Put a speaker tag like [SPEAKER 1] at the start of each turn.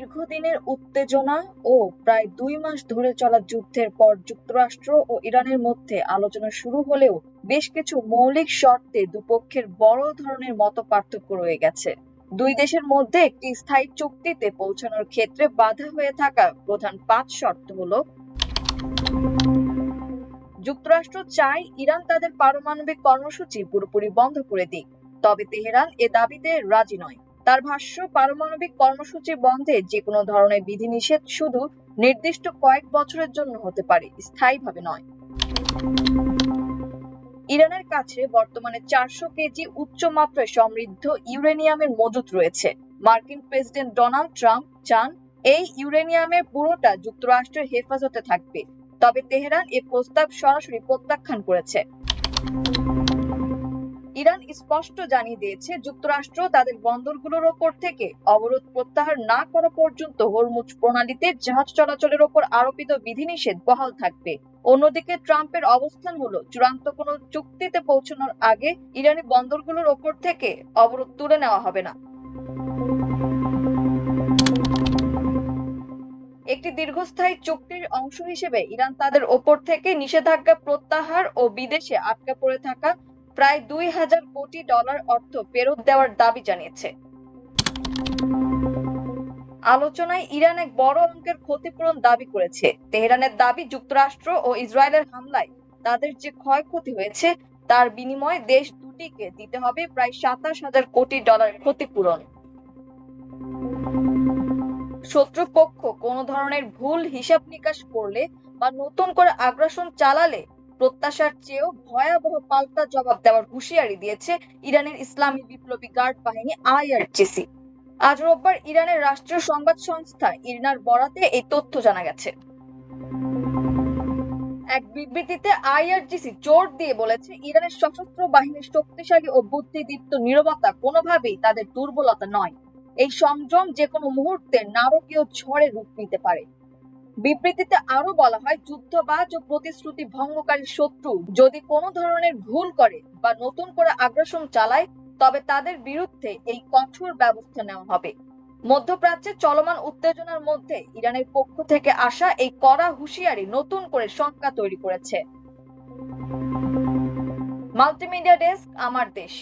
[SPEAKER 1] দীর্ঘদিনের উত্তেজনা ও প্রায় ২ মাস ধরে চলা যুদ্ধের পর যুক্তরাষ্ট্র ও ইরানের মধ্যে আলোচনা শুরু হলেও বেশ কিছু মৌলিক শর্তে দুপক্ষের বড় ধরনের মতপার্থক্য রয়ে গেছে। দুই দেশের মধ্যে একটি স্থায়ী চুক্তিতে পৌঁছানোর ক্ষেত্রে বাধা হয়ে থাকা প্রধান ৫ শর্ত হলো: যুক্তরাষ্ট্র চায় ইরান তাদের পারমাণবিক কর্মসূচি পুরোপুরি বন্ধ করে দিক, তবে তেহরান এ দাবিতে রাজি নয়। তার ভাষ্য, পারমাণবিক কর্মসূচি বন্ধে যেকোনো ধরনের বিধিনিষেধ শুধু নির্দিষ্ট কয়েক বছরের জন্য হতে পারে, স্থায়ীভাবে নয়। ইরানের কাছে বর্তমানে ৪০০ কেজি উচ্চমাত্রায় সমৃদ্ধ ইউরেনিয়ামের মজুত রয়েছে। মার্কিন প্রেসিডেন্ট ডোনাল্ড ট্রাম্প চান এই ইউরেনিয়ামের পুরোটা যুক্তরাষ্ট্রের হেফাজতে থাকবে, তবে তেহরান এ প্রস্তাব সরাসরি প্রত্যাখ্যান করেছে। ইরান স্পষ্ট জানিয়ে দিয়েছে, যুক্তরাষ্ট্র তাদের বন্দরগুলোর ওপর থেকে অবরোধ প্রত্যাহার না করা পর্যন্ত হরমুজ প্রণালীতে জাহাজ চলাচলের ওপর আরোপিত বিধিনিষেধ বহাল থাকবে। অন্যদিকে ট্রাম্পের অবস্থান হলো, চূড়ান্ত কোনো চুক্তিতে পৌঁছানোর আগে ইরানি বন্দরগুলোর ওপর থেকে অবরোধ তুলে নেওয়া হবে না। একটি দীর্ঘস্থায়ী চুক্তির অংশ হিসেবে ইরান তাদের ওপর থেকে নিষেধাজ্ঞা প্রত্যাহার ও বিদেশে আটকা পড়ে থাকা প্রায় $২,০০০ কোটি অর্থ ফেরত দেওয়ার দাবি জানিয়েছে। আলোচনায় ইরান এক বড় অঙ্কের ক্ষতিপূরণ দাবি করেছে। তেহরানের দাবি, যুক্তরাষ্ট্র ও ইসরায়েলের হামলায় তাদের যে ক্ষয়ক্ষতি হয়েছে তার বিনিময়ে দেশ দুটিকে দিতে হবে প্রায় $২৭,০০০ কোটি ক্ষতিপূরণ। শত্রুপক্ষ কোনো ধরনের ভুল হিসাব নিকাশ করলে বা নতুন করে আগ্রাসন চালালে প্রত্যাশার চেয়েও ভয়াবহ পাল্টা জবাব দেওয়ার হুঁশিয়ারি দিয়েছে ইরানের ইসলামী বিপ্লবী গার্ড বাহিনী IRGC। আজ রোববার ইরানের রাষ্ট্রীয় সংবাদ সংস্থা ইরনার বরাতে এই তথ্য জানা গেছে। এক বিবৃতিতে IRGC জোর দিয়ে বলেছে, ইরানের সশস্ত্র বাহিনীর শক্তিশালী ও বুদ্ধিদীপ্ত নীরবতা কোনোভাবেই তাদের দুর্বলতা নয়। এই সংযম যে কোনো মুহূর্তে নারকীয় ঝড়ে রূপ নিতে পারে। বিবৃতিতে আরো বলা হয়, যুদ্ধবাজ ও প্রতিশ্রুতি ভঙ্গকারী শত্রু যদি কোনো ধরনের ভুল করে বা নতুন করে আগ্রাসন চালায়, তবে তাদের বিরুদ্ধে এই কঠোর ব্যবস্থা নেওয়া হবে। মধ্যপ্রাচ্যে চলমান উত্তেজনার মধ্যে ইরানের পক্ষ থেকে আসা এই কড়া হুঁশিয়ারি নতুন করে শঙ্কা তৈরি করেছে। মাল্টিমিডিয়া ডেস্ক, আমার দেশ।